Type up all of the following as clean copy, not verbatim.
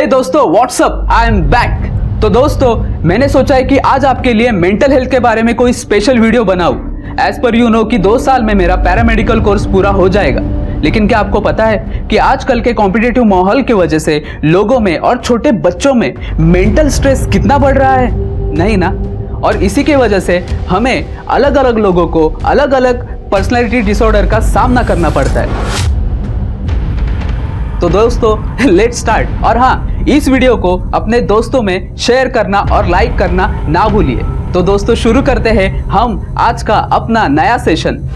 दोस्तों WhatsApp, I am back. तो दोस्तों मैंने सोचा है कि आज आपके लिए मेंटल हेल्थ के बारे में कोई स्पेशल वीडियो बनाऊं। एज पर यू नो कि 2 साल में मेरा पैरामेडिकल कोर्स पूरा हो जाएगा। लेकिन क्या आपको पता है कि आजकल के कॉम्पिटिटिव माहौल की वजह से लोगों में और छोटे बच्चों में मेंटल स्ट्रेस कितना बढ़ रहा है? नहीं ना। और इसी की वजह से हमें अलग अलग लोगों को अलग अलग पर्सनैलिटी डिसऑर्डर का सामना करना पड़ता है। तो दोस्तों लेट्स स्टार्ट। और हाँ, इस वीडियो को अपने दोस्तों में शेयर करना और लाइक करना ना भूलिए। तो दोस्तों शुरू करते हैं हम आज का अपना नया सेशन।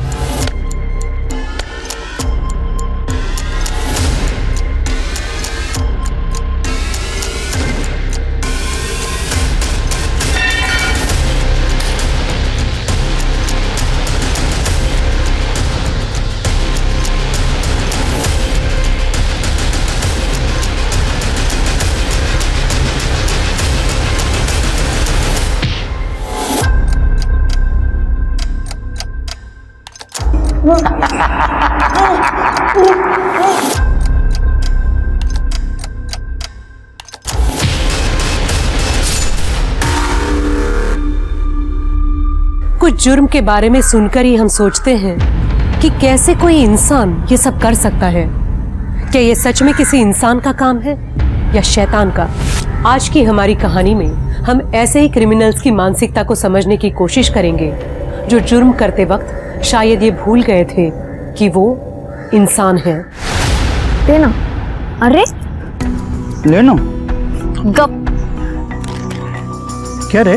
कुछ जुर्म के बारे में सुनकर ही हम सोचते हैं कि कैसे कोई इंसान ये सब कर सकता है। क्या ये सच में किसी इंसान का काम है या शैतान का? आज की हमारी कहानी में हम ऐसे ही क्रिमिनल्स की मानसिकता को समझने की कोशिश करेंगे जो जुर्म करते वक्त शायद ये भूल गए थे कि वो इंसान है। लेना, अरे लेनो गप। क्या रे,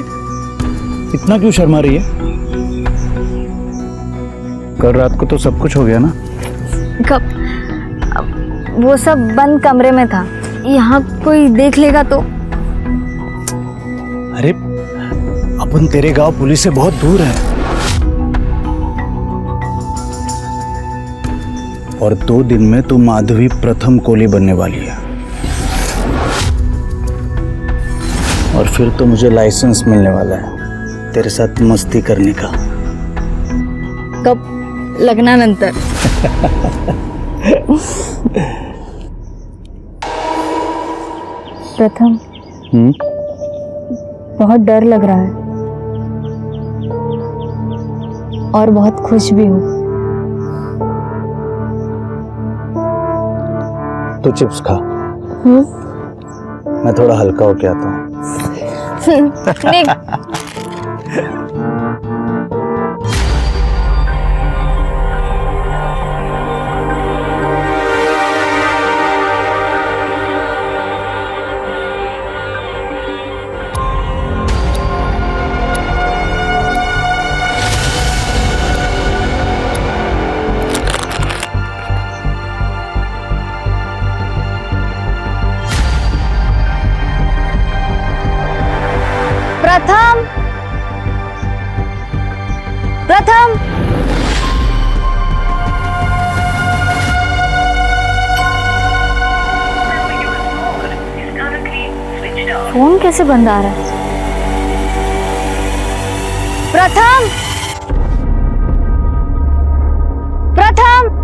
इतना क्यों शर्मा रही है? कल रात को तो सब कुछ हो गया ना। गप, वो सब बंद कमरे में था। यहाँ कोई देख लेगा तो। अरे अपन तेरे गांव पुलिस से बहुत दूर है और 2 दिन में तू माधवी प्रथम कोली बनने वाली है और फिर तो मुझे लाइसेंस मिलने वाला है तेरे साथ मस्ती करने का। गप, लग्नानंतर। प्रथम, बहुत डर लग रहा है और बहुत खुश भी हूँ। तो चिप्स खा, मैं थोड़ा हल्का होके आता हूँ। नहीं। प्रथम, प्रथम, फोन कैसे बंद आ रहा है? प्रथम, प्रथम,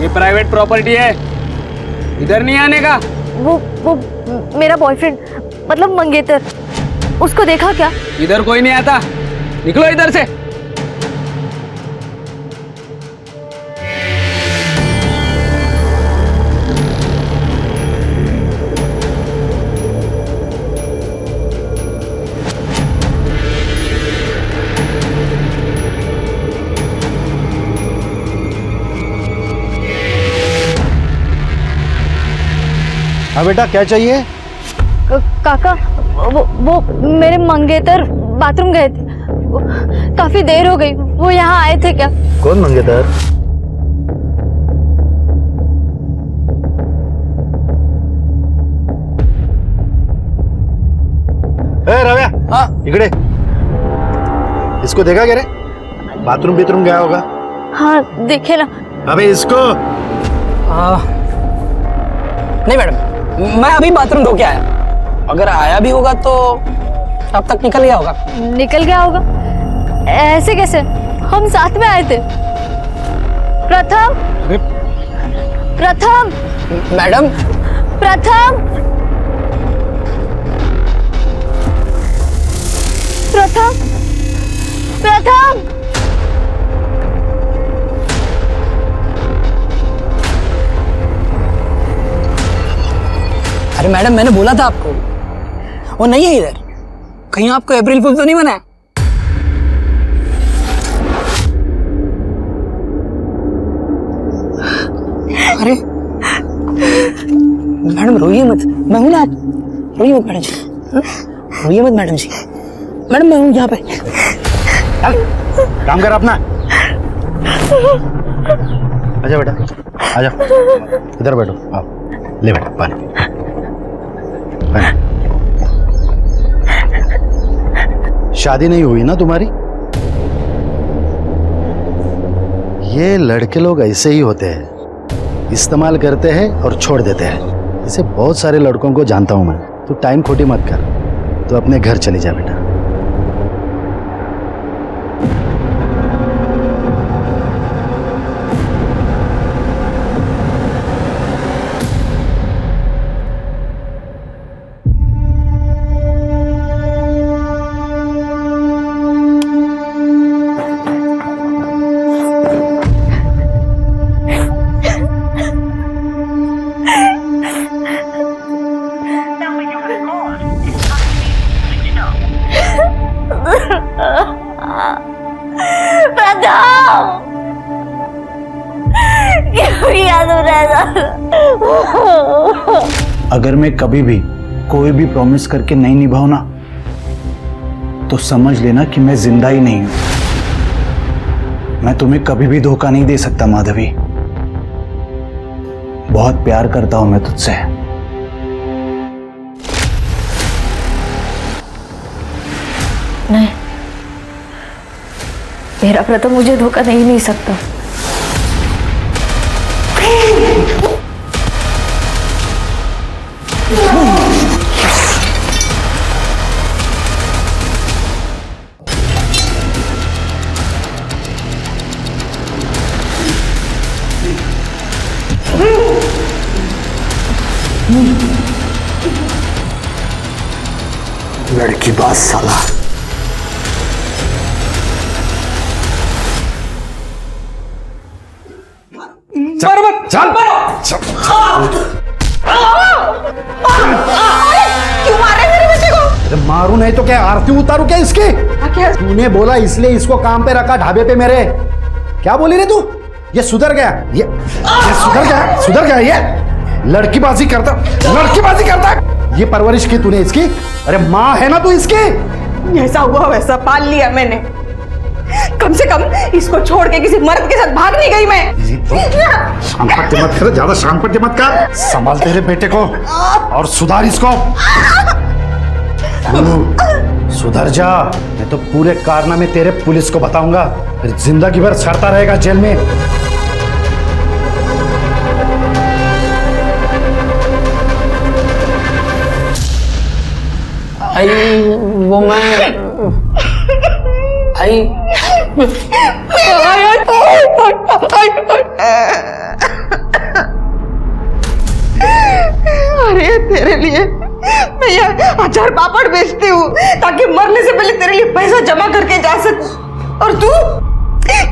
ये प्राइवेट प्रॉपर्टी है, इधर नहीं आने का। वो मेरा बॉयफ्रेंड, मतलब मंगेतर, उसको देखा क्या? इधर कोई नहीं आता, निकलो इधर से। हाँ बेटा, क्या चाहिए? काका, वो मेरे मंगेतर बाथरूम गए थे, काफी देर हो गई। वो यहाँ आए थे क्या? कौन मंगेतर? रव्या, हाँ इकड़े। इसको देखा क्या रे? बाथरूम गया होगा। हाँ देखे ना। अबे इसको नहीं मैडम, मैं अभी बाथरूम धो के आया। अगर आया भी होगा तो अब तक निकल गया होगा। निकल गया होगा? ऐसे कैसे? हम साथ में आए थे। प्रथम, प्रथम, मैडम, प्रथम, प्रथम, प्रथम। अरे मैडम, मैंने बोला था आपको, वो नहीं है इधर। कहीं आपको अप्रैल फूल तो नहीं बना है? अरे मैडम रोइए मत, मैं हूं ना। आप रोइए मत मैडम जी, रोइए मत मैडम जी। मैडम मैं हूं यहाँ पे। काम कर अपना। आजा बेटा, आजा, इधर बैठो। आओ, ले बेटा पानी, पानी। शादी नहीं हुई ना तुम्हारी? ये लड़के लोग ऐसे ही होते हैं, इस्तेमाल करते हैं और छोड़ देते हैं। इसे बहुत सारे लड़कों को जानता हूं मैं। तू टाइम खोटी मत कर, तो अपने घर चली जा बेटा। अगर मैं कभी भी कोई भी प्रॉमिस करके नहीं निभाऊं ना, तो समझ लेना कि मैं जिंदा ही नहीं हूं। मैं तुम्हें कभी भी धोखा नहीं दे सकता माधवी। बहुत प्यार करता हूं मैं तुझसे। नहीं, मेरा प्रथम मुझे धोखा नहीं दे सकता। लड़की बात साला। बराबर चल क्यों मारे मेरे बेटे को? अरे मारू नहीं तो क्या आरती उतारू क्या इसकी? क्या? तूने बोला इसलिए इसको काम पे रखा ढाबे पे मेरे। क्या बोली रे तू? ये सुधर गया, ये सुधर गया ये लड़कीबाजी करता ये परवरिश की तूने इसकी? अरे माँ है ना तू इसकी? जैसा हुआ वैसा पाल लिया मैंने। कम से कम इसको छोड़ के किसी मर्द के साथ भाग नहीं गई मैं। शांपत्य मत कर, ज्यादा शांपत्य मत कर। संभाल तेरे बेटे को और सुधार इसको। सुधर जा, मैं तो पूरे कारनामे तेरे पुलिस को बताऊंगा, फिर जिंदगी भर सड़ता रहेगा जेल में। आई वो मैं आई अरे तेरे लिए मैं ये अचार पापड़ बेचती हूँ ताकि मरने से पहले तेरे लिए पैसा जमा करके जा सकूं। और तू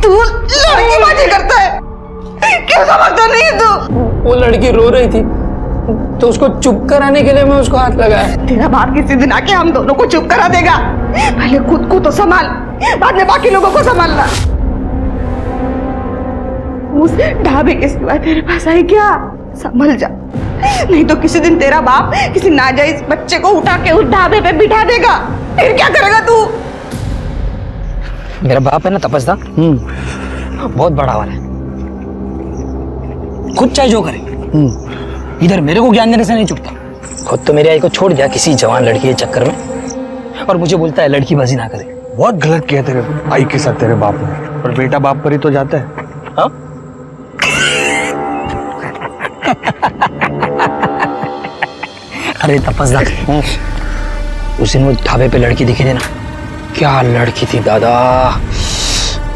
लड़कीबाजी करता है। क्यों समझता नहीं तू? वो लड़की रो रही थी तो उसको चुप कराने के लिए मैं उसको हाथ लगाया। तेरा बाप किसी दिन आके हम दोनों को चुप करा देगा। पहले खुद को तो संभाल, बाद में बाकी लोगों को संभालना। उस ढाबे के सिवा तेरे पास है क्या? संभल जा, नहीं तो किसी दिन तेरा बाप किसी नाजायज बच्चे को उठा के उस ढाबे पे बिठा देगा। फिर क्या करेगा तू? मेरा बाप है ना तपस्या, बहुत बड़ा वाला है, खुद चाहे जो करे। इधर मेरे को ज्ञान देने से नहीं चुकता। खुद तो मेरी आई को छोड़ दिया किसी जवान लड़की के चक्कर में, और मुझे बोलता है लड़कीबाजी ना करे। बहुत गलत किया तेरे आई के साथ तेरे बाप ने, पर बेटा बाप पर ही तो जाता है। हाँ? अरे तपस्या उस दिन वो ढाबे पे लड़की दिखी थी ना, क्या लड़की थी दादा,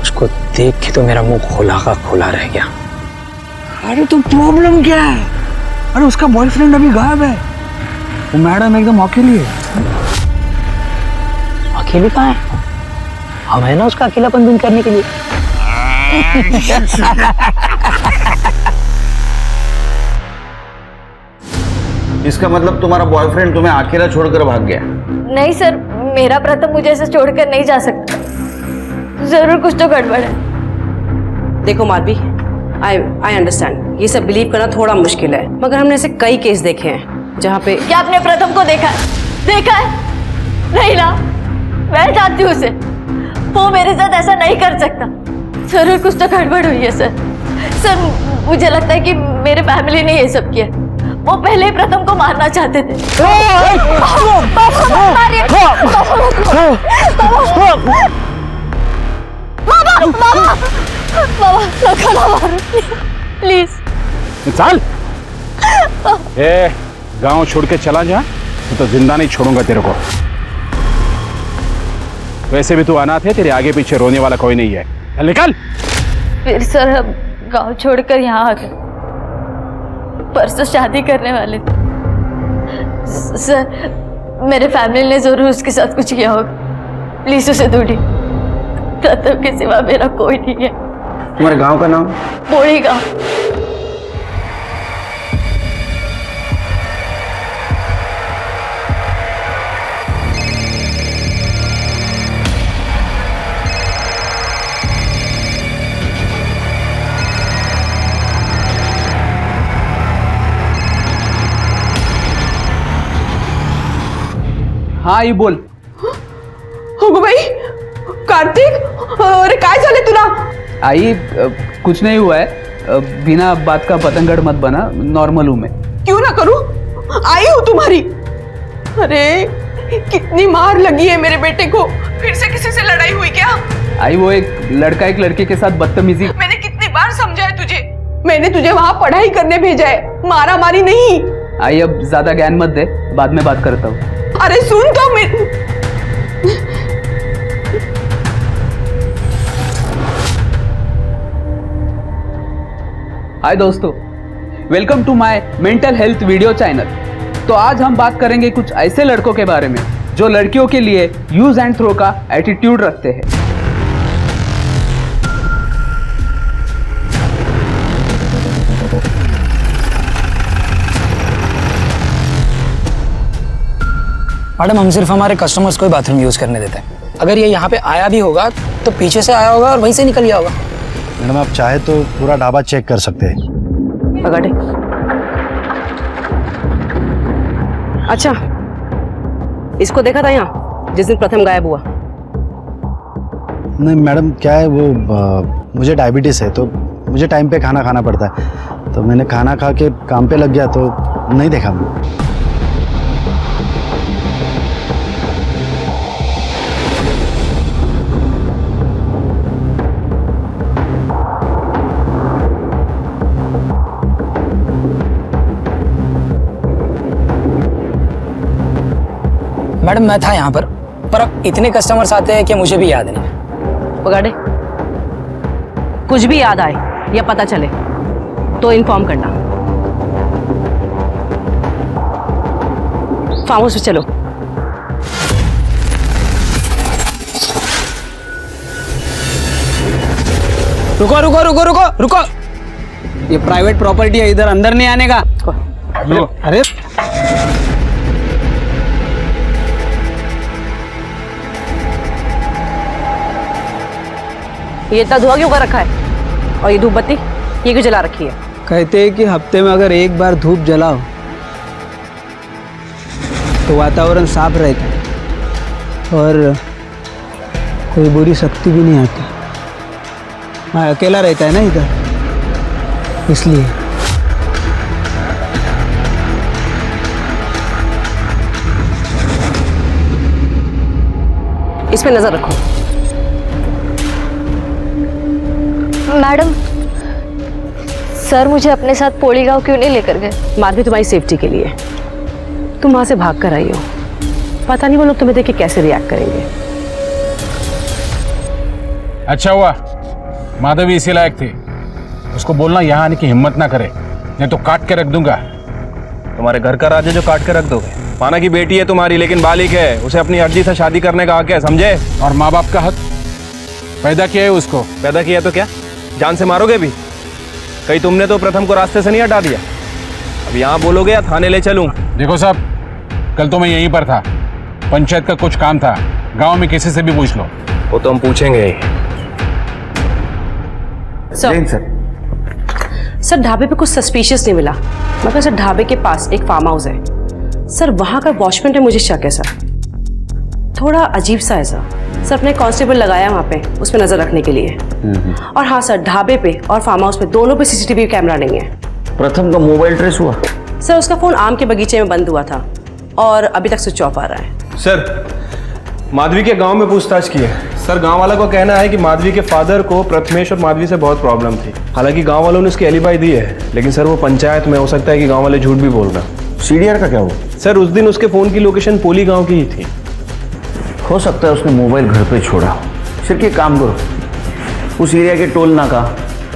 उसको देख के तो मेरा मुंह खोला का खोला रह गया। अरे तो प्रॉब्लम क्या है? अरे उसका बॉयफ्रेंड अभी गायब है, वो मैडम एकदम अकेली है। अकेली कहाँ है? हम है ना उसका अकेलापन दूर करने के लिए। इसका मतलब तुम्हारा बॉयफ्रेंड तुम्हें अकेला छोड़कर भाग गया? नहीं सर, मेरा प्रथम मुझे ऐसे छोड़कर नहीं जा सकता। जरूर कुछ तो गड़बड़ है। देखो माधवी, आई अंडरस्टैंड, ये सब बिलीव करना थोड़ा मुश्किल है, मगर हमने ऐसे कई केस देखे हैं जहाँ पे। क्या आपने प्रथम को देखा है? देखा है? नहीं ना, मैं जानती हूँ उसे, वो मेरे साथ ऐसा नहीं कर सकता। जरूर कुछ तो गड़बड़ हुई है सर। सर मुझे लगता है कि मेरे फैमिली ने ये सब किया। वो पहले ही प्रथम को मारना चाहते थे। प्लीज चल, ए गांव छोड़ के चला जा, तो जिंदा नहीं छोड़ूंगा तेरे को। वैसे भी तू अनाथ है, तेरे आगे पीछे रोने वाला कोई नहीं है। चल निकल। फिर सर हम गांव छोड़कर यहाँ आ गए। परसों शादी करने वाले थे। सर मेरे फैमिली ने जरूर उसके साथ कुछ किया होगा। प्लीज उसे ढूंढिए, प्रथम के सिवा मेरा कोई नहीं है। तुम्हारे गांव का नाम? बोड़ी गांव। हाँ आई बोल. हो गो भाई कार्तिक, अरे काय झाले तुला? आई कुछ नहीं हुआ है. बिना बात का पतंगड़ मत बना, नॉर्मल हूं मैं. क्यों ना करूं, आई हूं तुम्हारी. अरे कितनी मार लगी है मेरे बेटे को. फिर से किसी से लड़ाई हुई क्या? आई वो एक लड़का एक लड़के के साथ बदतमीजी. मैंने कितनी बार समझाया तुझे. मैंने तुझे वहां पढ़ाई करने भेजा है, मारा मारी नहीं. आई अब ज्यादा ज्ञान मत दे, बाद में बात करता हूँ. अरे सुन तो हाय दोस्तों, welcome to my mental health video channel. तो आज हम बात करेंगे कुछ ऐसे लड़कों के बारे में जो लड़कियों के लिए यूज एंड थ्रो का एटीट्यूड रखते हैं. मैडम हम सिर्फ हमारे कस्टमर्स को ही बाथरूम यूज करने देते हैं. अगर ये यहाँ पे आया भी होगा तो पीछे से आया होगा और वहीं से निकल गया होगा. मैडम आप चाहे तो पूरा ढाबा चेक कर सकते हैं. पकड़े. अच्छा, इसको देखा था यहाँ जिस दिन प्रथम गायब हुआ? नहीं मैडम, क्या है वो मुझे डायबिटीज़ है तो मुझे टाइम पे खाना खाना पड़ता है, तो मैंने खाना खा के काम पे लग गया तो नहीं देखा मैंने. मैडम मैं था यहाँ पर अब इतने कस्टमर्स आते हैं कि मुझे भी याद नहीं. पकड़े. कुछ भी याद आए या पता चले तो इन्फॉर्म करना. फार्म हाउस पे चलो. रुको रुको रुको रुको रुको, ये प्राइवेट प्रॉपर्टी है, इधर अंदर नहीं आने का. अरे ये इतना धुआं क्यों कर रखा है? और ये धूप बत्ती ये क्यों जला रखी है? कहते हैं कि हफ्ते में अगर एक बार धूप जलाओ तो वातावरण साफ रहता है और कोई बुरी शक्ति भी नहीं आती. मैं अकेला रहता है ना इधर, इसलिए. इस पे नजर रखो. मैडम, सर मुझे अपने साथ पोड़ी गांव क्यों नहीं लेकर गए? माधवी तुम्हारी सेफ्टी के लिए. तुम वहां से भाग कर आई हो। पता नहीं वो लोग तुम्हें देख के कैसे रिएक्ट करेंगे। अच्छा हुआ माधवी इसी लायक थी, उसको बोलना यहाँ आने की हिम्मत ना करे, नहीं तो काट के रख दूंगा। तुम्हारे घर का राज है जो काट के रख दोगे? माना की बेटी है तुम्हारी, लेकिन बालिक है, उसे अपनी अर्जी से शादी करने का हक है, समझे? और माँ बाप का हक? पैदा किया है उसको। पैदा किया तो क्या जान से मारोगे भी? कहीं तुमने तो प्रथम को रास्ते से नहीं हटा दिया? अब यहाँ बोलोगे या थाने ले चलूं? देखो साहब, कल तो मैं यहीं पर था, पंचायत का कुछ काम था, गांव में किसी से भी पूछ लो। वो तो हम पूछेंगे ही। सर ढाबे पे कुछ सस्पिशियस नहीं मिला, मगर सर ढाबे के पास एक फार्म हाउस है सर, वहां का वॉचमैन है, मुझे शक है सर, थोड़ा अजीब सा है सर अपने कांस्टेबल लगाया वहां पे उस पर नजर रखने के लिए। और हाँ सर, ढाबे पे और फार्म हाउस पे दोनों पे सीसीटीवी कैमरा नहीं है। प्रथम का मोबाइल ट्रेस हुआ? सर उसका फोन आम के बगीचे में बंद हुआ था और अभी तक स्विच ऑफ आ रहा है। सर माधवी के गांव में पूछताछ की है सर, गांव वालों का कहना है कि माधवी के फादर को प्रथमेश और माधवी से बहुत प्रॉब्लम थी। हालांकि गांव वालों ने उसकी एलिबाई दी है, लेकिन सर वो पंचायत में, हो सकता है कि गांव वाले झूठ भी बोल रहे हैं। सीडीआर का क्या हुआ? सर उस दिन उसके फोन की लोकेशन पोली गांव की ही थी। हो सकता है उसने मोबाइल घर पे छोड़ा। सिर्फ एक काम करो, उस एरिया के टोल नाका,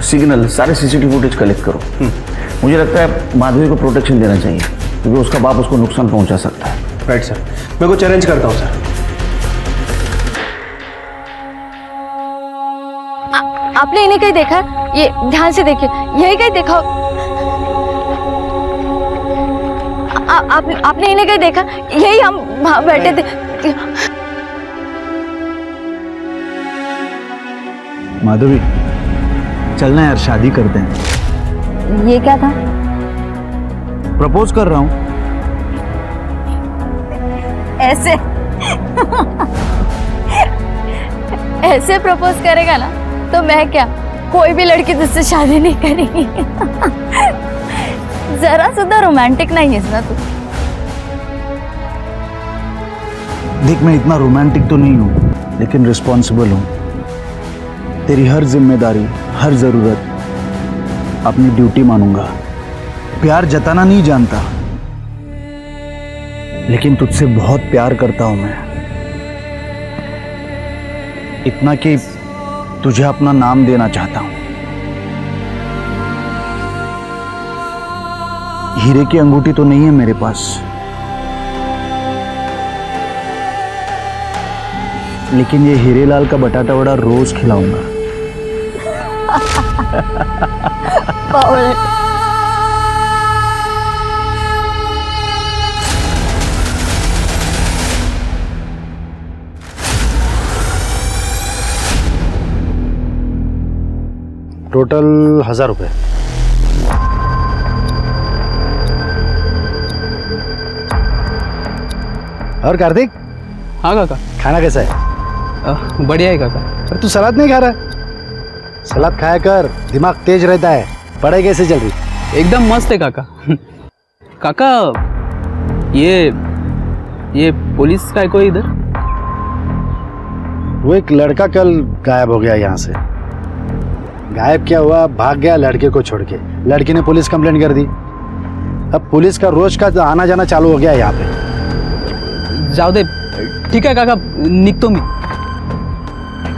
सिग्नल, सारे सीसीटीवी फुटेज कलेक्ट करो। मुझे लगता है माधवी को प्रोटेक्शन देना चाहिए, क्योंकि उसका बाप उसको नुकसान पहुंचा सकता है। राइट सर, मैं को चैलेंज करता हूँ सर। आपने इन्हें कहीं देखा? ये ध्यान से देखिए, यही कहीं देखा? आपने इन्हें कहीं देखा? यही हम वहां बैठे थे। माधवी चलना यार, शादी करते हैं। ये क्या था? प्रपोज कर रहा हूँ। ऐसे ऐसे प्रपोज करेगा ना तो मैं क्या, कोई भी लड़की तुझसे शादी नहीं करेगी। जरा सुधा रोमांटिक नहीं है ना तू। देख, मैं इतना रोमांटिक तो नहीं हूँ, लेकिन रिस्पॉन्सिबल हूँ। तेरी हर जिम्मेदारी, हर जरूरत अपनी ड्यूटी मानूंगा। प्यार जताना नहीं जानता, लेकिन तुझसे बहुत प्यार करता हूं मैं, इतना कि तुझे अपना नाम देना चाहता हूं। हीरे की अंगूठी तो नहीं है मेरे पास, लेकिन ये हीरेलाल का बटाटा वड़ा रोज खिलाऊंगा। टोटल 1000 रुपये। और कार्तिक, हाँ काका। खाना कैसा है? बढ़िया है काका। अरे तू सलाद नहीं खा रहा? सलाद खाया कर, दिमाग तेज रहता है। पढ़ाई कैसे चल रही? एकदम मस्त है काका। काका ये पुलिस का है कोई इधर? वो एक लड़का कल गायब हो गया यहाँ से। गायब क्या हुआ, भाग गया लड़के को छोड़ के। लड़की ने पुलिस कंप्लेंट कर दी। अब पुलिस का रोज का आना जाना चालू हो गया यहाँ पे। जाओ दे, ठीक है काका, निकतो मी।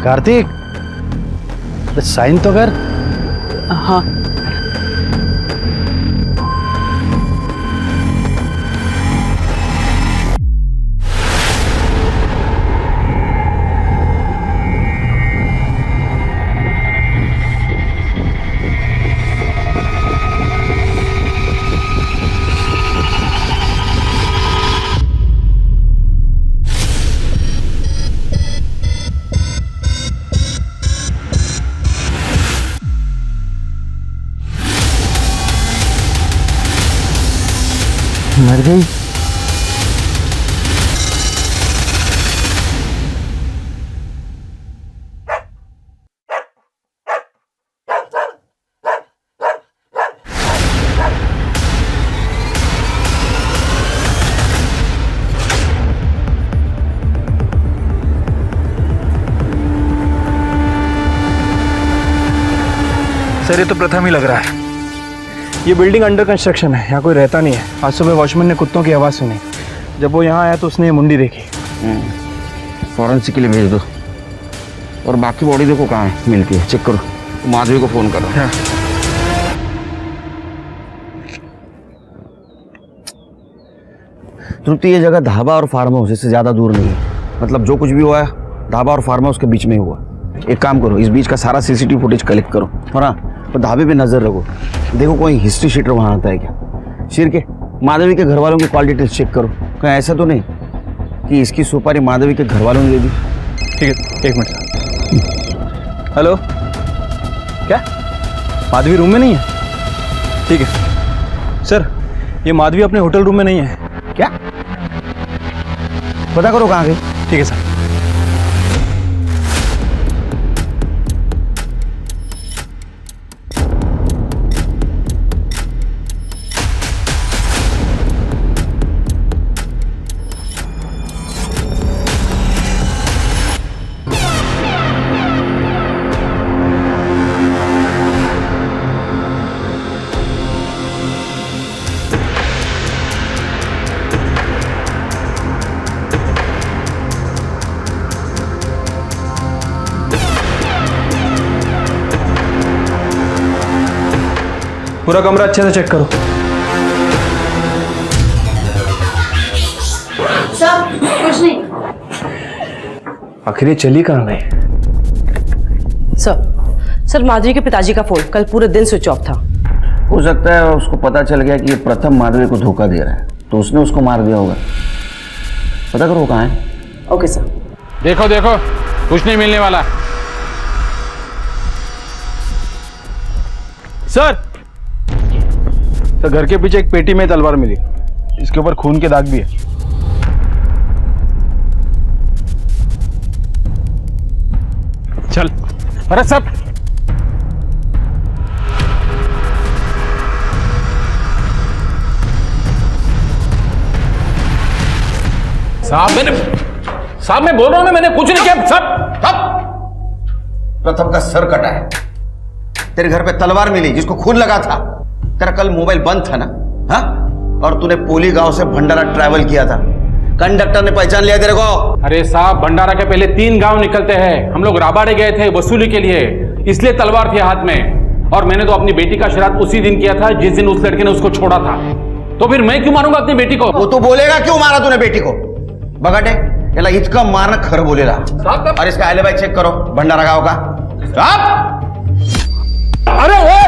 कार्तिक, साइन तो कर। हाँ। मर गई? सर ये तो प्रथम ही लग रहा है। ये बिल्डिंग अंडर कंस्ट्रक्शन है, यहाँ कोई रहता नहीं है। आज सुबह वॉचमैन ने कुत्तों की आवाज़ सुनी, जब वो यहाँ आया तो उसने ये मुंडी देखी। फॉरेंसिक के लिए भेज दो। और बाकी बॉडी देखो कहाँ है, मिलती है, चेक करो। माधवी को फोन करो। हाँ। तृप्ति, ये जगह ढाबा और फार्म हाउस इससे ज्यादा दूर नहीं है। मतलब जो कुछ भी हुआ है ढाबा और फार्म हाउस के बीच में ही हुआ। एक काम करो, इस बीच का सारा सीसीटीवी फुटेज कलेक्ट करो और हाँ, तो ढाबे पे नजर रखो, देखो कोई हिस्ट्री शीटर वहाँ आता है क्या। शिर के माधवी के घर वालों की कॉल डिटेल्स चेक करो, कहीं ऐसा तो नहीं कि इसकी सुपारी माधवी के घर वालों ने दे दी। ठीक है, एक मिनट। हेलो, क्या माधवी रूम में नहीं है? ठीक है सर, ये माधवी अपने होटल रूम में नहीं है। क्या? पता करो कहाँ गई। ठीक है सर। पूरा कमरा अच्छे से चेक करो। सर कुछ नहीं। आखिर ये चली कहाँ गई? सर माधवी के पिताजी का फोन कल पूरे दिन स्विच ऑफ था। हो सकता है उसको पता चल गया कि ये प्रथम माधवी को धोखा दे रहा है, तो उसने उसको मार दिया होगा। पता करो कहाँ है। Okay sir. देखो देखो, कुछ नहीं मिलने वाला। सर घर के पीछे एक पेटी में तलवार मिली, इसके ऊपर खून के दाग भी है। चल। अरे सब साहब मैं बोल रहा हूं, मैंने कुछ नहीं किया। सब प्रथम का सर कटा है, तेरे घर पे तलवार मिली जिसको खून लगा था, तेरा कल मोबाइल बंद था ना, हाँ? और तूने पोली गांव से भंडारा ट्रैवल किया था, कंडक्टर ने पहचान लिया तेरे को। अरे साहब, भंडारा के पहले 3 गांव निकलते हैं। हम लोग राबाड़े गए थे वसूली के लिए, इसलिए तलवार थी हाथ में। और मैंने तो अपनी बेटी का श्राद्ध उसी दिन किया था जिस दिन उस लड़के ने उसको छोड़ा था। तो फिर मैं क्यों मारूंगा अपनी बेटी को? वो तो बोलेगा क्यों मारा तूने बेटी को। बगाटे याला इतका मारना खर बोलेगा। और इसका एलिबाई चेक करो भंडारा गांव का। अरे वो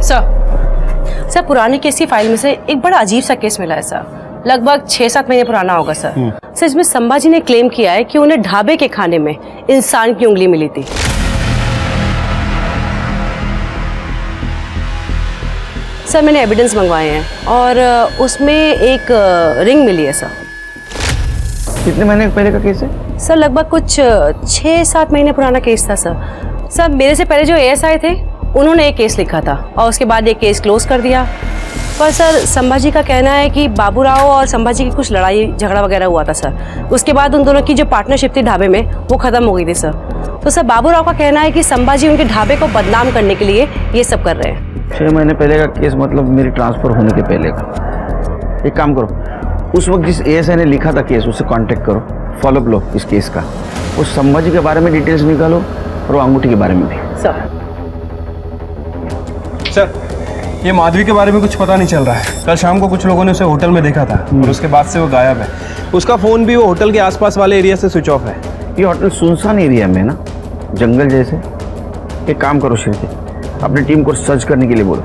सर पुरानी केस की फाइल में से एक बड़ा अजीब सा केस मिला है सर, लगभग 6-7 महीने पुराना होगा सर। सर इसमें संभाजी ने क्लेम किया है कि उन्हें ढाबे के खाने में इंसान की उंगली मिली थी। सर मैंने एविडेंस मंगवाए हैं और उसमें एक रिंग मिली है सर। कितने महीने पहले का केस है? सर लगभग कुछ 6-7 महीने पुराना केस था सर। सर मेरे से पहले जो एएसआई थे उन्होंने एक केस लिखा था और उसके बाद एक केस क्लोज कर दिया। पर सर संभाजी का कहना है कि बाबूराव और संभाजी की कुछ लड़ाई झगड़ा वगैरह हुआ था सर। उसके बाद उन दोनों की जो पार्टनरशिप थी ढाबे में वो ख़त्म हो गई थी सर। तो सर बाबूराव का कहना है कि संभाजी उनके ढाबे को बदनाम करने के लिए ये सब कर रहे हैं। 6 महीने पहले का केस मतलब मेरी ट्रांसफर होने के पहले का। एक काम करो, उस वक्त जिस एएसआई ने लिखा था केस उससे कांटेक्ट करो, फॉलोअप लो इस केस का। उस संभाजी के बारे में डिटेल्स निकालो और वो अंगूठी के बारे में भी। सर ये माधवी के बारे में कुछ पता नहीं चल रहा है। कल शाम को कुछ लोगों ने उसे होटल में देखा था और उसके बाद से वो गायब है। उसका फोन भी वो होटल के आसपास वाले एरिया से स्विच ऑफ है। ये होटल सुनसान एरिया में ना, जंगल जैसे। एक काम करो शिल्पी, अपनी टीम को सर्च करने के लिए बोलो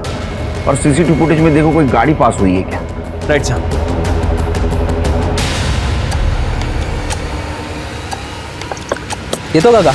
और सीसीटीवी फुटेज में देखो कोई गाड़ी पास हुई है क्या। राइट साहब। ये तो काका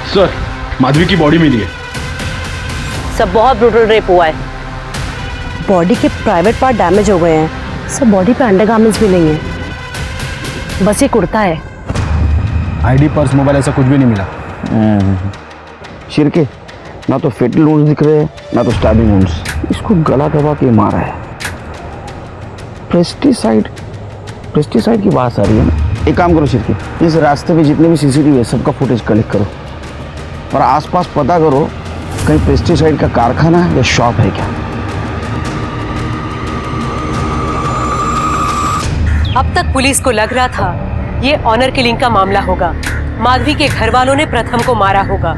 सर माधवी की बॉडी मिली है। सब बहुत ब्रूटल रेप हुआ है। बॉडी के प्राइवेट पार्ट डैमेज हो गए हैं। सब बॉडी पे अंडरगारमेंट्स भी नहीं है, बस ये कुर्ता है। आईडी, पर्स, मोबाइल ऐसा कुछ भी नहीं मिला। शिरके, ना तो फेटल वुंड्स दिख रहे हैं ना तो स्टैबिंग वुंड्स। इसको गला दबा के मारा है। पेस्टिसाइड की बात आ रही है ना। एक काम करो शिरके, इस रास्ते पे जितने भी सीसीटीवी है सबका फुटेज कलेक्ट करो और आसपास पता करो कहीं पेस्टिसाइड का कारखाना या शॉप है क्या। अब तक पुलिस को लग रहा था ये ऑनर किलिंग का मामला होगा। माधवी के घर वालों ने प्रथम को मारा होगा,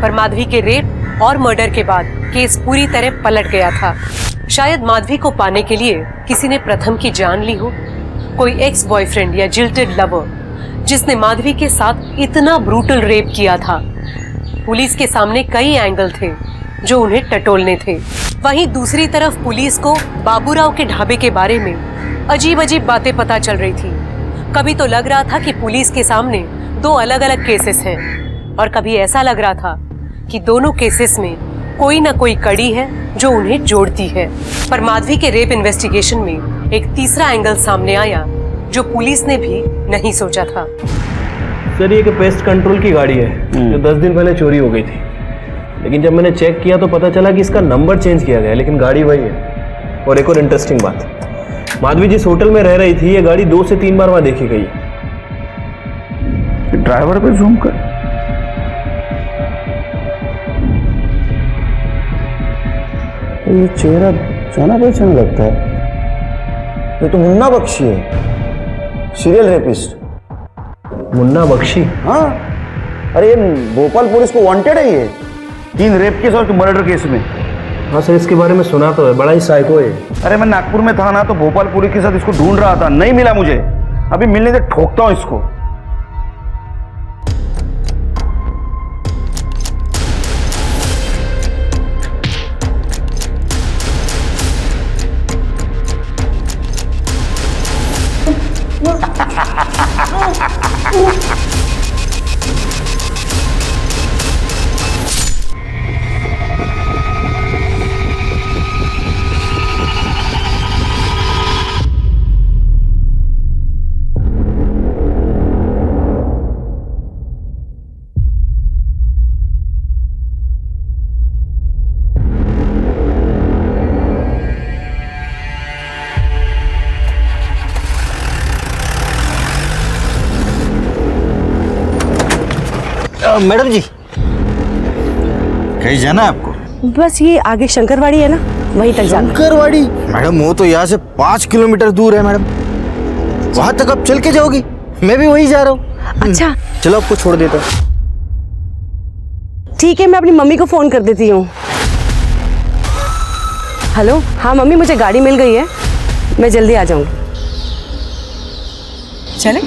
पर माधवी के रेप और मर्डर के बाद केस पूरी तरह पलट गया था। शायद माधवी को पाने के लिए किसी ने प्रथम की जान ली हो। कोई एक्स बॉयफ्रेंड या जिल्टेड लवर जिसने माधवी के साथ इतना ब्रूटल रेप किया था। पुलिस के सामने कई एंगल थे जो उन्हें टटोलने थे। वहीं दूसरी तरफ पुलिस को बाबूराव के ढाबे के बारे में अजीब अजीब बातें पता चल रही थी। कभी तो लग रहा था कि पुलिस के सामने दो अलग अलग केसेस हैं और कभी ऐसा लग रहा था कि दोनों केसेस में कोई ना कोई कड़ी है जो उन्हें जोड़ती है। पर माधवी के रेप इन्वेस्टिगेशन में एक तीसरा एंगल सामने आया जो पुलिस ने भी नहीं सोचा था। सर, ये पेस्ट कंट्रोल की गाड़ी है जो 10 दिन पहले चोरी हो गई थी, लेकिन जब मैंने चेक किया तो पता चला कि इसका नंबर चेंज किया गया है, लेकिन गाड़ी वही है। और एक और इंटरेस्टिंग बात, माधवी जिस होटल में रह रही थी ये गाड़ी 2 से 3 बार वहां देखी गई है। ड्राइवर पे जूम कर। ये चेहरा जाना पहचाना लगता है। ये तो मुन्ना बख्शी है, सीरियल रेपिस्ट। मुन्ना बख्शी? हाँ, अरे ये भोपाल पुलिस को वांटेड है। ये 3 रेप केस और मर्डर केस में। हाँ सर, इसके बारे में सुना तो है, बड़ा ही साइको है। अरे मैं नागपुर में था ना तो भोपाल पुलिस के साथ इसको ढूंढ रहा था, नहीं मिला मुझे। अभी मिलने से ठोकता हूं इसको। मैडम जी, कहीं जाना है आपको? बस ये आगे शंकरवाड़ी है ना, वहीं तक जाना। शंकरवाड़ी? मैडम वो तो यहाँ से 5 किलोमीटर दूर है मैडम। वहां तक आप चल के जाओगी? मैं भी वही जा रहा हूँ। अच्छा चलो आपको छोड़ देता हूँ। ठीक है, मैं अपनी मम्मी को फोन कर देती हूँ। हेलो, हाँ मम्मी, मुझे गाड़ी मिल गई है, मैं जल्दी आ जाऊंगी। चले?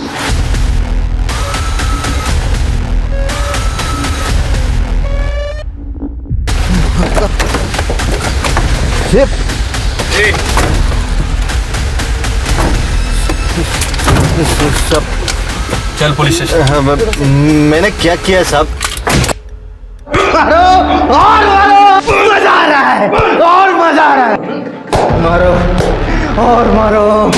सब चल पुलिस स्टेशन। मैंने क्या किया साहब? मारो और मारो, मजा आ रहा है और मजा आ रहा है। मारो और मारो।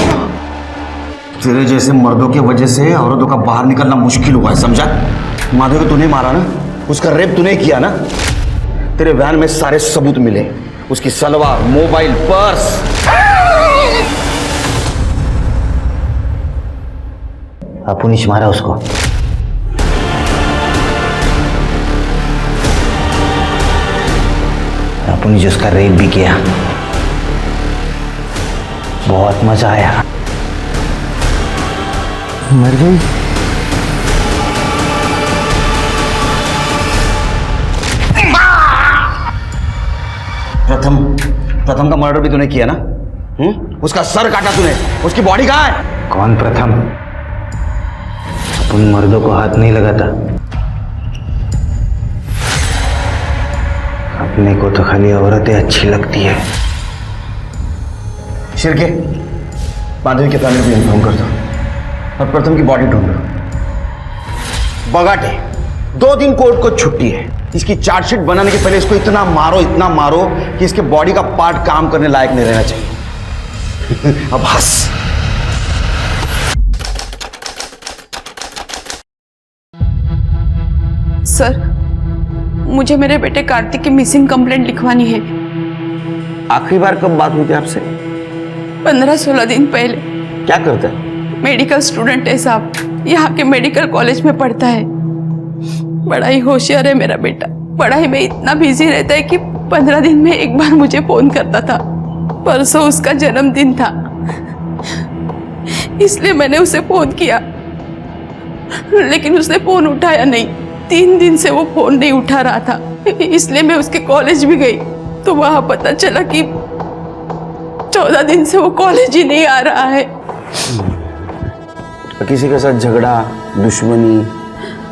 तेरे जैसे मर्दों की वजह से औरतों का बाहर निकलना मुश्किल हुआ है, समझा? माधव को तूने मारा ना, उसका रेप तूने किया ना। तेरे वैन में सारे सबूत मिले, उसकी सलवार, मोबाइल, पर्स। अपुनिश मारा उसको। अपुनिश उसका रेप भी किया। बहुत मजा आया। मर गई। प्रथम का मर्डर भी तूने किया ना? उसका सर काटा तूने, उसकी बॉडी कहाँ है? कौन प्रथम? उन मर्दों को हाथ नहीं लगाता। अपने को तो खाली औरतें अच्छी लगती है। शिरके, माधवी के फैमिली को इन्फॉर्म कर दो और प्रथम की बॉडी ढूंढो। बगाटे 2 दिन कोर्ट को छुट्टी है, इसकी चार्जशीट बनाने के पहले इसको इतना मारो कि इसके बॉडी का पार्ट काम करने लायक नहीं रहना चाहिए। अब हंस। सर, मुझे मेरे बेटे कार्तिक की मिसिंग कंप्लेंट लिखवानी है। आखिरी बार कब बात हुई थी आपसे? 15-16 दिन पहले। क्या करता है? मेडिकल स्टूडेंट है साहब, यहाँ के मेडिकल कॉलेज में पढ़ता है। बड़ा ही होशियार है मेरा बेटा। पढ़ाई में इतना बिजी रहता है कि 15 दिन में एक बार मुझे फोन करता था। परसों उसका जन्मदिन था, इसलिए मैंने उसे फोन किया, लेकिन उसने फोन उठाया नहीं। 3 दिन से वो फोन नहीं उठा रहा था, इसलिए मैं उसके कॉलेज भी गई तो वहां पता चला कि 14 दिन से वो कॉलेज ही नहीं आ रहा है। किसी के साथ झगड़ा, दुश्मनी,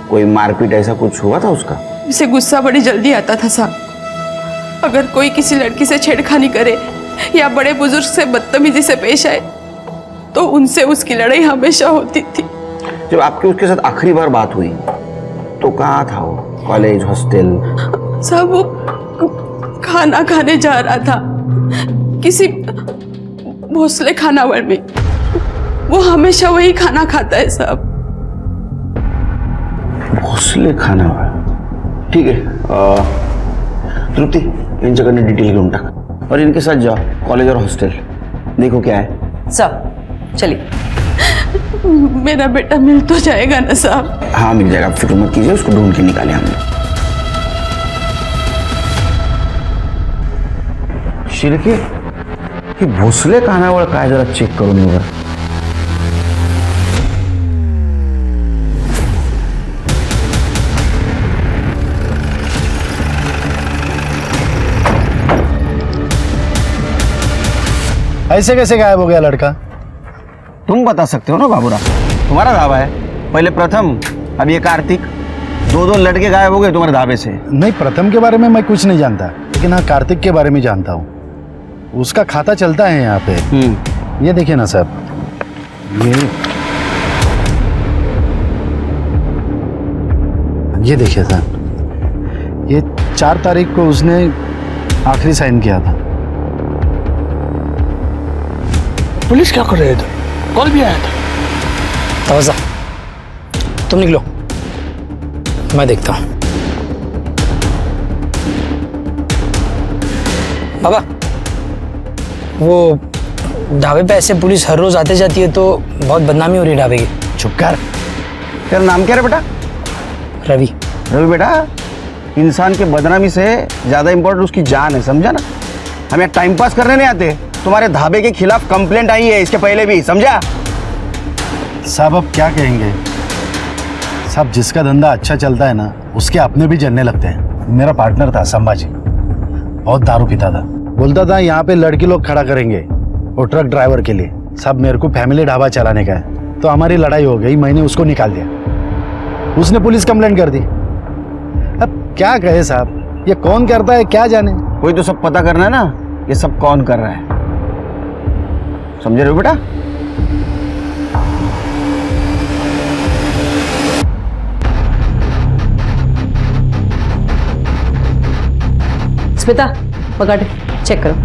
कोई मारपीट ऐसा कुछ हुआ था उसका? उसे गुस्सा बड़ी जल्दी आता था साहब। अगर कोई किसी लड़की से छेड़खानी करे या बड़े बुजुर्ग से बदतमीजी से पेश आए तो उनसे उसकी लड़ाई हमेशा होती थी। जब आपकी उसके साथ आखिरी बार बात हुई तो कहाँ था वो? College, hostel? साहब वो खाना खाने जा रहा था किसी भोसले खानावळ में। वो हमेशा वही खाना खाता है साहब। भोसले खानावळ? ठीक है, तृप्ति यांच्याकडनं डिटेल घेऊन टाक और इनके साथ जाओ कॉलेज और हॉस्टल, देखो क्या है। सर चलिए। मेरा बेटा मिल तो जाएगा ना साहब? हाँ मिल जाएगा, फिक्र मत कीजिए, उसको ढूंढ के निकाले हमने। शिर्के, ही भोसले खानावळ काय जरा चेक करून येऊ बरं। ऐसे कैसे गायब हो गया लड़का? तुम बता सकते हो ना बाबूराव, तुम्हारा ढाबा है। पहले प्रथम, अब ये कार्तिक, 2 लड़के गायब हो गए तुम्हारे ढाबे से। नहीं, प्रथम के बारे में मैं कुछ नहीं जानता, लेकिन हाँ कार्तिक के बारे में जानता हूँ। उसका खाता चलता है यहाँ पे। ये देखिए ना साहब, ये देखिए साहब, ये 4 तारीख को उसने आखिरी साइन किया था। पुलिस क्या कर रहे थे? कॉल भी आया था। तवज्जा, तुम निकलो, मैं देखता हूँ। बाबा, वो ढाबे पे ऐसे पुलिस हर रोज आते जाती है तो बहुत बदनामी हो रही है ढाबे की। चुप कर। तेरा नाम क्या है बेटा? रवि। रवि बेटा, इंसान के बदनामी से ज्यादा इंपॉर्टेंट उसकी जान है, समझा ना? हम यहाँ टाइम पास करने नहीं आते। तुम्हारे ढाबे के खिलाफ कंप्लेंट आई है इसके पहले भी, समझा? साहब अब क्या कहेंगे साहब, जिसका धंधा अच्छा चलता है ना उसके अपने भी जलने लगते हैं। मेरा पार्टनर था संभाजी, बहुत दारू पीता था, बोलता था यहाँ पे लड़की लोग खड़ा करेंगे और ट्रक ड्राइवर के लिए। साहब मेरे को फैमिली ढाबा चलाने का है, तो हमारी लड़ाई हो गई, मैंने उसको निकाल दिया। उसने पुलिस कंप्लेंट कर दी। अब क्या कहे साहब, ये कौन करता है क्या जाने। वही तो सब पता करना है ना, ये सब कौन कर रहा है, समझे रहे हो बेटा? स्मिता पकड़, चेक करो।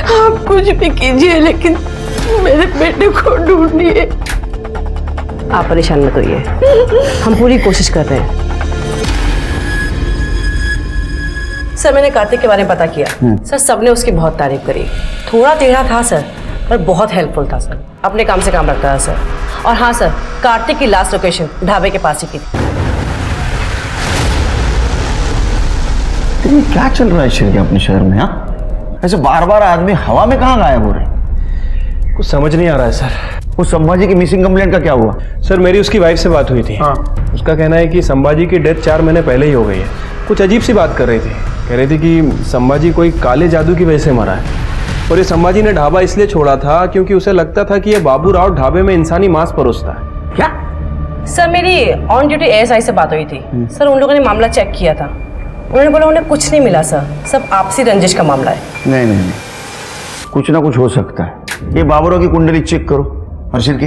आप कुछ भी कीजिए, लेकिन मेरे बेटे को ढूंढिए। आप परेशान मत होइए, हम पूरी कोशिश कर रहे हैं। सर मैंने कार्तिक के बारे में पता किया। सर सबने उसकी बहुत तारीफ करी। थोड़ा टेढ़ा था सर, पर बहुत हेल्पफुल था सर। अपने काम से काम रखता था सर। और हाँ सर, कार्तिक की लास्ट लोकेशन ढाबे के पास ही की थी। ये क्या चल रहा है शिर्के अपने शहर में? हाँ, ऐसे बार बार आदमी हवा में कहाँ गायब हो रहे हैं? कुछ समझ नहीं आ रहा है सर। वो संभाजी की मिसिंग कंप्लेंट का क्या हुआ? सर मेरी उसकी वाइफ से बात हुई थी। उसका कहना है कि संभाजी की डेथ 4 महीने पहले ही हो गई है। कुछ अजीब सी बात कर रही थी, कह रही थी कि संभाजी कोई काले जादू की वजह से मरा है। और ये संभाजी ने ढाबा इसलिए छोड़ा था क्योंकि उसे लगता था कि ये बाबू राव ढाबे में इंसानी मांस परोसता है। क्या? सर मेरी ऑन ड्यूटी एएसआई से बात हुई थी। सर उन लोगों ने मामला चेक किया था, उन्होंने बोला उन्हें कुछ नहीं मिला सर, सब आपसी रंजिश का मामला है। नहीं नहीं नहीं, कुछ ना कुछ हो सकता है। ये बाबरों की कुंडली चेक करो और सिर के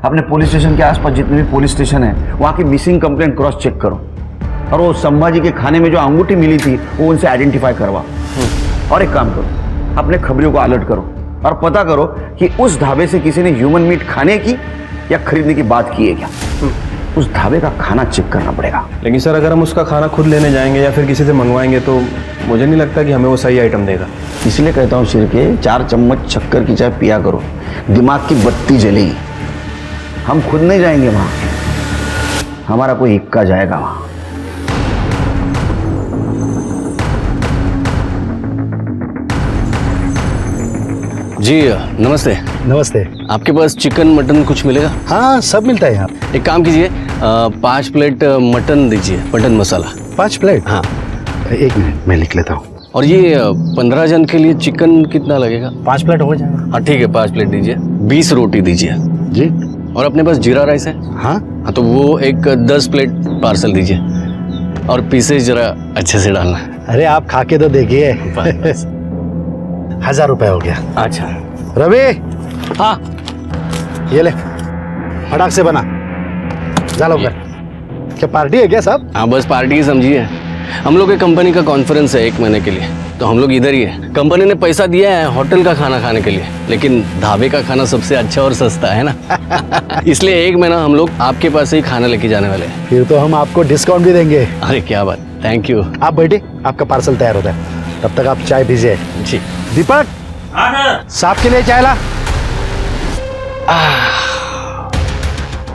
अपने पुलिस स्टेशन के आसपास जितने भी पुलिस स्टेशन है वहाँ की मिसिंग कंप्लेंट क्रॉस चेक करो, और वो संभाजी के खाने में जो अंगूठी मिली थी वो उनसे आइडेंटिफाई करवा। और एक काम करो, अपने खबरियों को अलर्ट करो और पता करो कि उस ढाबे से किसी ने ह्यूमन मीट खाने की या खरीदने की बात की है क्या। उस ढाबे का खाना चेक करना पड़ेगा। लेकिन सर अगर हम उसका खाना खुद लेने जाएंगे या फिर किसी से मंगवाएंगे तो मुझे नहीं लगता कि हमें वो सही आइटम देगा। इसलिए कहता हूँ सिर के 4 चम्मच शक्कर की चाय पिया करो, दिमाग की बत्ती जलेगी। हम खुद नहीं जाएंगे वहाँ, हमारा कोई इक्का जाएगा वहाँ। जी नमस्ते। नमस्ते। आपके पास चिकन मटन कुछ मिलेगा? हाँ सब मिलता है यहाँ। एक काम कीजिए 5 प्लेट मटन दीजिए, मटन मसाला। 5 प्लेट? हाँ। एक मिनट मैं लिख लेता हूँ। और ये 15 जन के लिए चिकन कितना लगेगा? 5 प्लेट हो जाएगा। हाँ ठीक है, 5 प्लेट दीजिए। 20 रोटी दीजिए। जी। और अपने पास जीरा राइस है? हाँ हाँ तो वो एक 10 प्लेट पार्सल दीजिए, और पीसेज जरा अच्छे से डालना। अरे आप खा के तो देखिए। 1000 रुपए हो गया। अच्छा रवि। हाँ ये ले, फटाक से बना, जा लो कर। क्या पार्टी है क्या सब? हाँ बस पार्टी ही समझिए। हम लोग के कंपनी का कॉन्फ्रेंस है 1 महीने के लिए, तो हम लोग इधर ही है। कंपनी ने पैसा दिया है होटल का खाना खाने के लिए, लेकिन ढाबे का खाना सबसे अच्छा और सस्ता है ना। इसलिए 1 महीना हम लोग आपके पास से ही खाना लेके जाने वाले हैं। फिर तो हम आपको डिस्काउंट भी देंगे। अरे क्या बात, थैंक यू। आप बैठे, आपका पार्सल तैयार होता है, तब तक आप चाय पीजिए। जी। दीपक साहब के लिए चाय ला।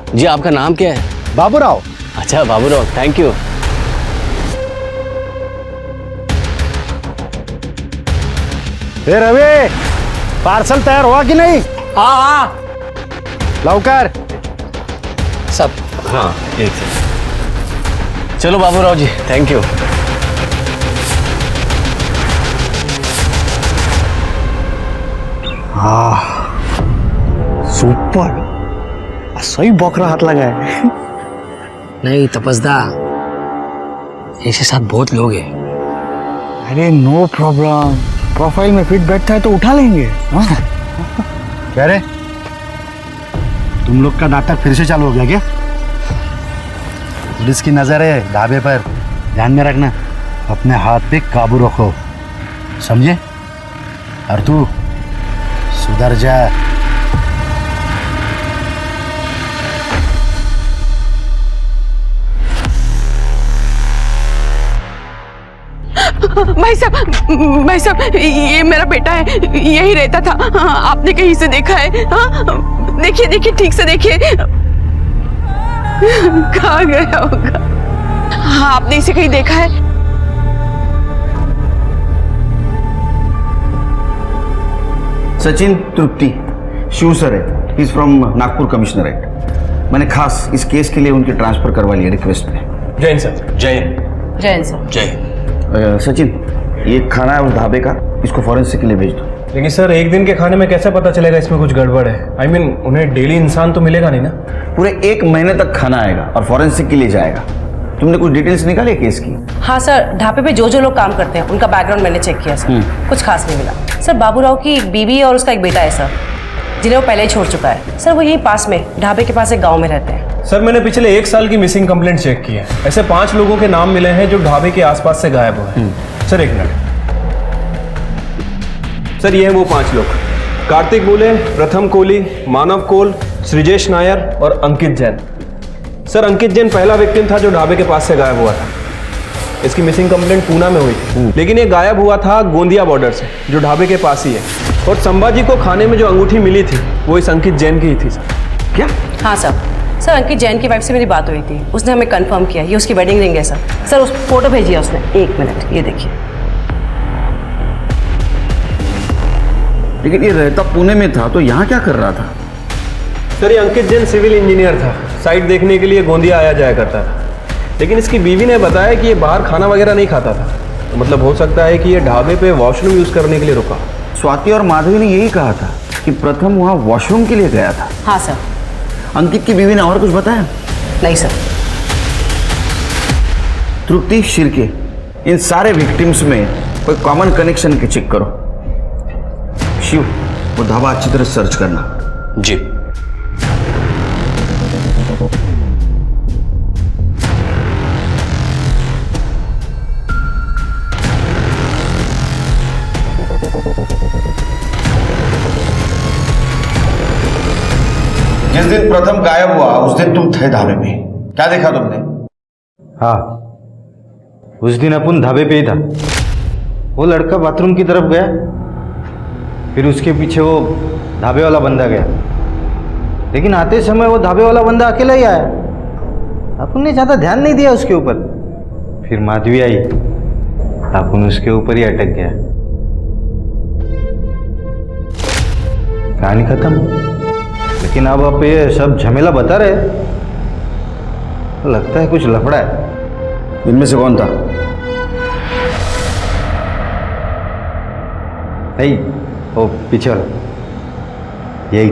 जी आपका नाम क्या है? बाबूराव। अच्छा बाबूराव, थैंक यू। ए रवि, पार्सल तैयार हुआ कि नहीं? हाँ हाँ लवकर। सब हाँ एक से। चलो बाबूराव जी, थैंक यू। सुपर, सही बकरा हाथ लगा है। नहीं तपस्दा, ऐसे साथ बहुत लोग हैं। अरे नो प्रॉब्लम, प्रोफाइल में फिट बैठता है तो उठा लेंगे। क्या रे, तुम लोग का नाटक फिर से चालू हो गया क्या? पुलिस की नजर है ढाबे पर, ध्यान में रखना। अपने हाथ पे काबू रखो, समझे? और तू सुधर जा। भाई साहब ये मेरा बेटा है, यही रहता था। आपने कहीं से देखा है? हाँ देखिए देखिए, ठीक से देखिए, कहाँ गया होगा? हाँ आपने इसे कहीं देखा है? सचिन तृप्ति शिव सर है, इज फ्रॉम नागपुर कमिश्नरेट। मैंने खास इस केस के लिए उनकी ट्रांसफर करवा लिया रिक्वेस्ट पे। जैन सर। जैन। जैन सर। जय। सचिन, ये खाना है उस ढाबे का, इसको फॉरेंसिक के लिए भेज दो। लेकिन सर 1 दिन के खाने में कैसे पता चलेगा इसमें कुछ गड़बड़ है? I mean, उन्हें डेली इंसान तो मिलेगा नहीं ना। पूरे 1 महीने तक खाना आएगा और फॉरेंसिक के लिए जाएगा। तुमने कुछ डिटेल्स निकाले केस की? हाँ सर, ढाबे पे जो जो लोग काम करते हैं उनका बैकग्राउंड मैंने चेक किया सर, कुछ खास नहीं मिला। सर बाबूराव की एक बीवी और उसका एक बेटा है सर, जिन्हें वो पहले ही छोड़ चुका है। सर वो यहीं पास में ढाबे के पास एक गाँव में रहते हैं। सर मैंने पिछले 1 साल की मिसिंग कंप्लेंट चेक की है। ऐसे 5 लोगों के नाम मिले हैं जो ढाबे के आसपास से गायब हुए हैं। Sir 1 minute. सर ये हैं वो 5 लोग: कार्तिक बोले, प्रथम कोहली, मानव कोल, सृजेश नायर और अंकित जैन। सर अंकित जैन पहला विक्टिम था जो ढाबे के पास से गायब हुआ था। इसकी मिसिंग कंप्लेंट पूना में हुई थी, लेकिन ये गायब हुआ था गोंदिया बॉर्डर से, जो ढाबे के पास ही है। और संभाजी को खाने में जो अंगूठी मिली थी वो इस अंकित जैन की ही थी। सर क्या? हाँ सर अंकित जैन की वाइफ से मेरी बात हुई थी, उसने हमें कंफर्म किया ये उसकी वेडिंग रिंग है सर। सर उस फोटो भेजी है उसने। 1 मिनट, ये देखिए। लेकिन ये रहता पुणे में था तो यहाँ क्या कर रहा था? सर ये अंकित जैन सिविल इंजीनियर था, साइट देखने के लिए गोंदिया आया जाया करता था। लेकिन इसकी बीवी ने बताया कि ये बाहर खाना वगैरह नहीं खाता था, तो मतलब हो सकता है कि ये ढाबे पे वॉशरूम यूज़ करने के लिए रुका। स्वाति और माधवी ने यही कहा था कि प्रथम वहाँ वॉशरूम के लिए गया था। हाँ सर। अंकित की बीवी ने और कुछ बताया? नहीं सर। तृप्ति, शिर्के, इन सारे विक्टिम्स में कोई कॉमन कनेक्शन के चेक करो। शिव, वो ढाबा अच्छी तरह सर्च करना। जी। जिस दिन प्रथम गायब हुआ उस दिन तुम थे ढाबे पे, क्या देखा तुमने? हाँ, उस दिन अपन ढाबे पे ही था। वो लड़का बाथरूम की तरफ गया, फिर उसके पीछे वो ढाबे वाला बंदा गया, लेकिन आते समय वो ढाबे वाला बंदा अकेला ही आया। अपन ने ज़्यादा ध्यान नहीं दिया उसके ऊपर। फिर माधवी आई, अपन उसके ऊपर ही अटक गया। कहानी खत्म। लेकिन अब आप ये सब झमेला बता रहे, तो लगता है कुछ लफड़ा है। इनमें से कौन था? नहीं, वो पीछे वाला, यही।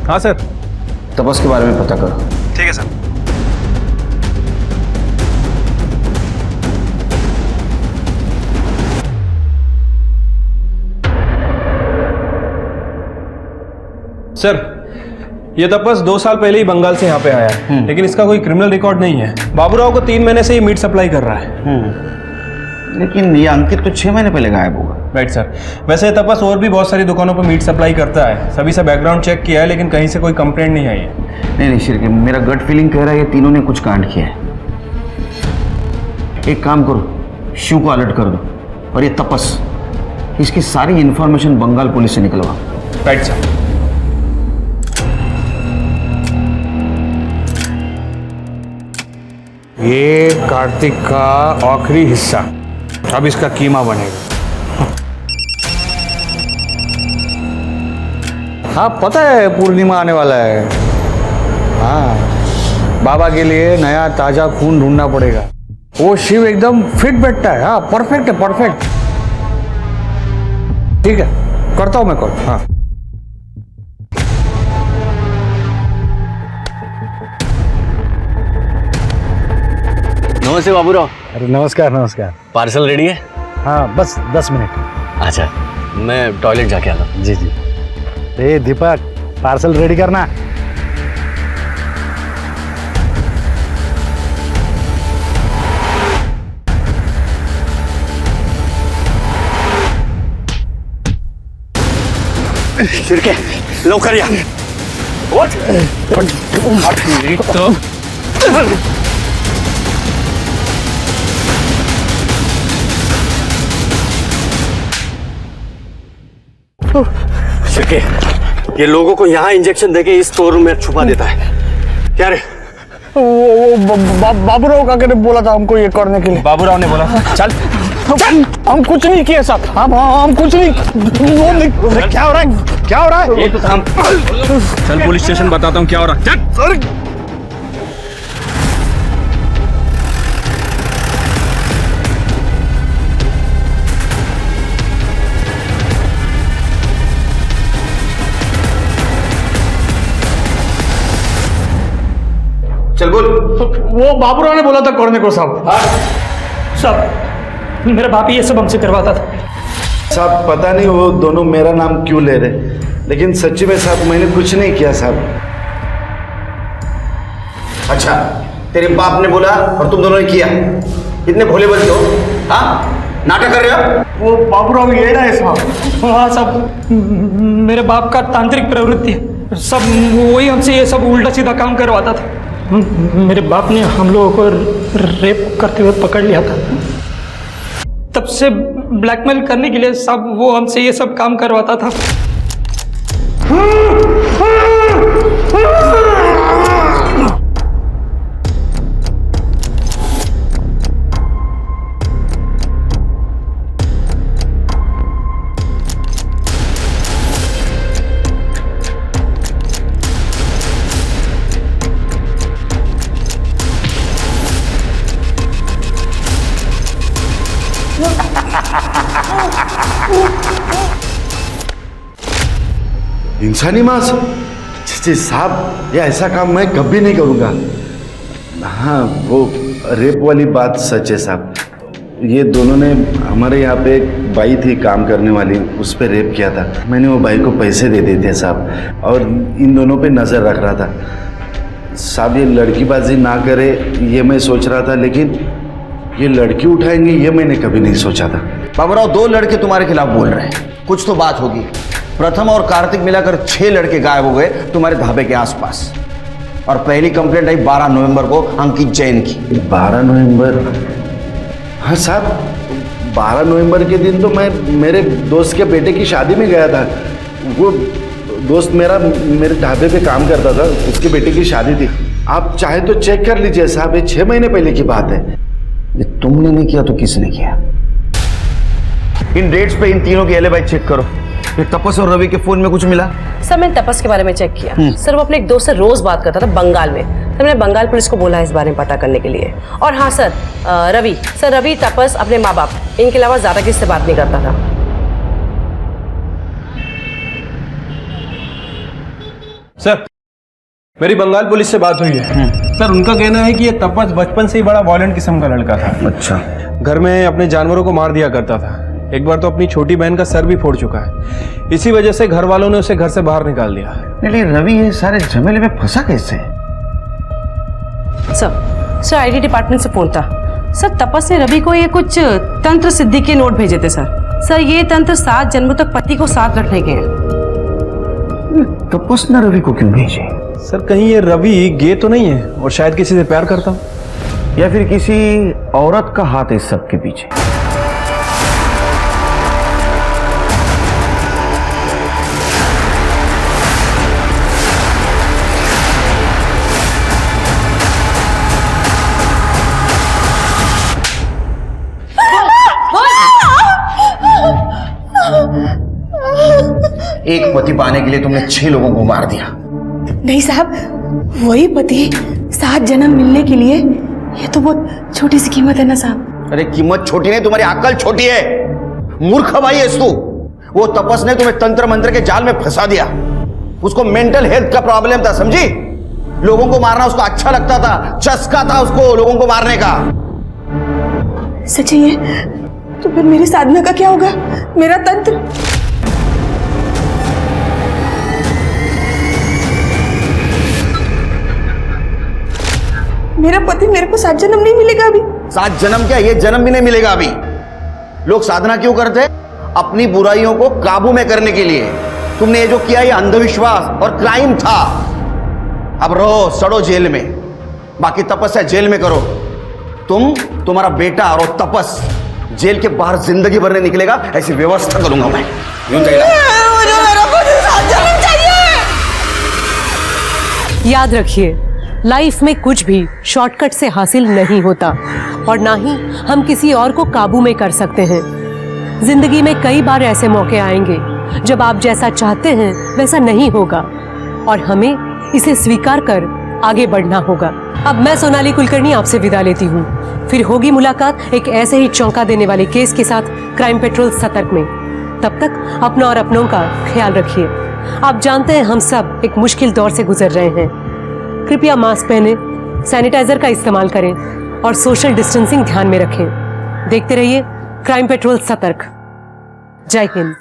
हाँ सर। तपस के बारे में पता करो। ठीक है सर। सर, ये तपस 2 साल पहले ही बंगाल से यहाँ पे आया है, लेकिन इसका कोई क्रिमिनल रिकॉर्ड नहीं है। बाबूराव को 3 महीने से ये मीट सप्लाई कर रहा है। लेकिन ये अंकित तो 6 महीने पहले गायब हुआ। Right sir. वैसे तपस और भी बहुत सारी दुकानों पर मीट सप्लाई करता है, सभी से बैकग्राउंड चेक किया है, लेकिन कहीं से कोई कंप्लेंट नहीं आई है। नहीं शिरके, मेरा गट फीलिंग कह रहा है ये तीनों ने कुछ कांड किया है। एक काम करो, शिव को अलर्ट कर दो, और ये तपस, इसकी सारी इंफॉर्मेशन बंगाल पुलिस से निकलवा। Right sir. ये कार्तिक का आखिरी हिस्सा, अब इसका कीमा बनेगा। हाँ पता है पूर्णिमा आने वाला है। हाँ, बाबा के लिए नया ताजा खून ढूंढना पड़ेगा। वो शिव एकदम फिट बैठता है। हाँ परफेक्ट है, परफेक्ट। ठीक है, करता हूँ मैं कॉल। हाँ नमस्ते बाबूराव। अरे नमस्कार नमस्कार। पार्सल रेडी है? हाँ बस 10 मिनट। अच्छा, मैं टॉयलेट जाके आता हूँ। जी जी। ए दीपक, पार्सल रेडी करना। शिरके, लवकर या। शिरके, ये लोगों को यहाँ इंजेक्शन देके इस स्टोर रूम में छुपा देता है। क्या रे? बाबूराव का बोला था हमको ये करने के लिए। बाबूराव ने बोला चल चल, हम कुछ नहीं किए साहब। हम कुछ नहीं। क्या हो रहा है? क्या हो रहा है? ये तो थाम। चल पुलिस स्टेशन बताता हूँ क्या हो रहा है। चल। चल बोल। वो बाबूराव ने बोला था करने को साहब। साहब, मेरा बाप ये सब हमसे करवाता था। साहब पता नहीं वो दोनों मेरा नाम क्यों ले रहे, लेकिन सच्ची में साहब मैंने कुछ नहीं किया साहब। अच्छा, तेरे बाप ने बोला और तुम दोनों ने किया? इतने भोले बच्चे हो? हाँ, नाटक कर रहे हो? वो बाबूराव ये है साहब। हाँ साहब, मेरे बाप का तांत्रिक प्रवृत्ति है। सब वही हमसे ये सब उल्टा सीधा काम करवाता था। मेरे बाप ने हम लोगों को रेप करते हुए पकड़ लिया था। तब से ब्लैकमेल करने के लिए सब वो हमसे ये सब काम करवाता था। इंसानी मांस? जी साहब, ये ऐसा काम मैं कभी नहीं करूंगा। हाँ, वो रेप वाली बात सच है साहब। ये दोनों ने हमारे यहाँ पे एक बाई थी काम करने वाली, उस पर रेप किया था। मैंने वो बाई को पैसे दे दिए थे साहब, और इन दोनों पे नज़र रख रहा था साहब। ये लड़कीबाजी ना करे ये मैं सोच रहा था, लेकिन ये लड़की उठाएंगे ये मैंने कभी नहीं सोचा था। बाबूराव, 2 लड़के तुम्हारे खिलाफ बोल रहे हैं, कुछ तो बात होगी। प्रथम और कार्तिक मिलाकर 6 लड़के गायब हो गए तुम्हारे ढाबे के आसपास, और पहली कंप्लेंट आई 12 नवंबर को अंकित जैन की। 12 नवंबर? हाँ साहब, 12 नवंबर के दिन तो मैं मेरे दोस्त के बेटे की शादी में गया था। वो दोस्त मेरे ढाबे पे काम करता था, उसके बेटे की शादी थी। आप चाहे तो चेक कर लीजिए साहब, ये 6 महीने पहले की बात है। ये तुमने नहीं किया तो किसने किया? इन डेट्स पे इन तीनों के एलिबाई चेक करो। ये तपस और रवि के फोन में कुछ मिला? सर मैंने तपस के बारे में चेक किया। सर वो अपने एक दोस्त से रोज बात करता था बंगाल में। सर मैंने बंगाल पुलिस को बोला है इस बारे में पता करने के लिए। और हाँ सर, रवि तपस अपने माँ बाप इनके अलावा ज्यादा किसी से बात नहीं करता था। सर, मेरी बंगाल पुलिस से बात हुई है। सर, उनका कहना है कि ये तपस बचपन से ही बड़ा वॉयलेंट किस्म का लड़का था। अच्छा। घर में अपने जानवरों को मार दिया करता था। एक बार तो अपनी छोटी बहन का सर भी फोड़ चुका है। इसी वजह से घर वालों ने उसे घर से बाहर निकाल दिया। लेकिन रवि ये सारे झमेले में फंसा कैसे? सर आईटी डिपार्टमेंट से फोन था। सर तपस ने रवि को ये कुछ तंत्र सिद्धि के नोट भेजे थे सर ये तंत्र 7 जन्मों तक पति को साथ रखने के हैं। तपस ने रवि को क्यों भेजे? सर, कहीं ये रवि गे तो नहीं है और शायद किसी से प्यार करता हो, या फिर किसी औरत का हाथ है इस सब के पीछे? एक पति पाने के लिए तुमने 6 लोगों को मार दिया। नहीं साहब, वही पति 7 जन्म मिलने के लिए, ये तो बहुत छोटी सी कीमत है ना साहब। अरे कीमत छोटी नहीं, तुम्हारी अक्ल छोटी है। मूर्ख भाई है तू। वो तपस ने तुम्हें तंत्र मंत्र के जाल में फंसा दिया। उसको मेंटल हेल्थ का प्रॉब्लम था, समझी? लोगों को मारना उसको अच्छा लगता था, चस्का था उसको लोगों को मारने का। सच्ची है तो फिर मेरी साधना का क्या होगा? मेरा तंत्र? मेरा पति मेरे को 7 जन्म नहीं मिलेगा अभी। 7 जन्म क्या, ये जन्म भी नहीं मिलेगा अभी। लोग साधना क्यों करते हैं? अपनी बुराइयों को काबू में करने के लिए। तुमने ये जो किया ये अंधविश्वास और क्राइम था। अब रहो सड़ो जेल में, बाकी तपस्या जेल में करो। तुम्हारा बेटा और तपस जेल के बाहर जिंदगी भर नहीं निकलेगा, ऐसी व्यवस्था करूंगा मैं। यूं याद रखिए, लाइफ में कुछ भी शॉर्टकट से हासिल नहीं होता और ना ही हम किसी और को काबू में कर सकते हैं। जिंदगी में कई बार ऐसे मौके आएंगे जब आप जैसा चाहते हैं वैसा नहीं होगा और हमें इसे स्वीकार कर आगे बढ़ना होगा। अब मैं सोनाली कुलकर्णी आपसे विदा लेती हूँ। फिर होगी मुलाकात एक ऐसे ही चौंका देने वाले केस के साथ क्राइम पेट्रोल सतर्क में। तब तक अपना और अपनों का ख्याल रखिए। आप जानते हैं हम सब एक मुश्किल दौर से गुजर रहे हैं। कृपया मास्क पहने, सैनिटाइजर का इस्तेमाल करें और सोशल डिस्टेंसिंग ध्यान में रखें। देखते रहिए क्राइम पेट्रोल सतर्क। जय हिंद।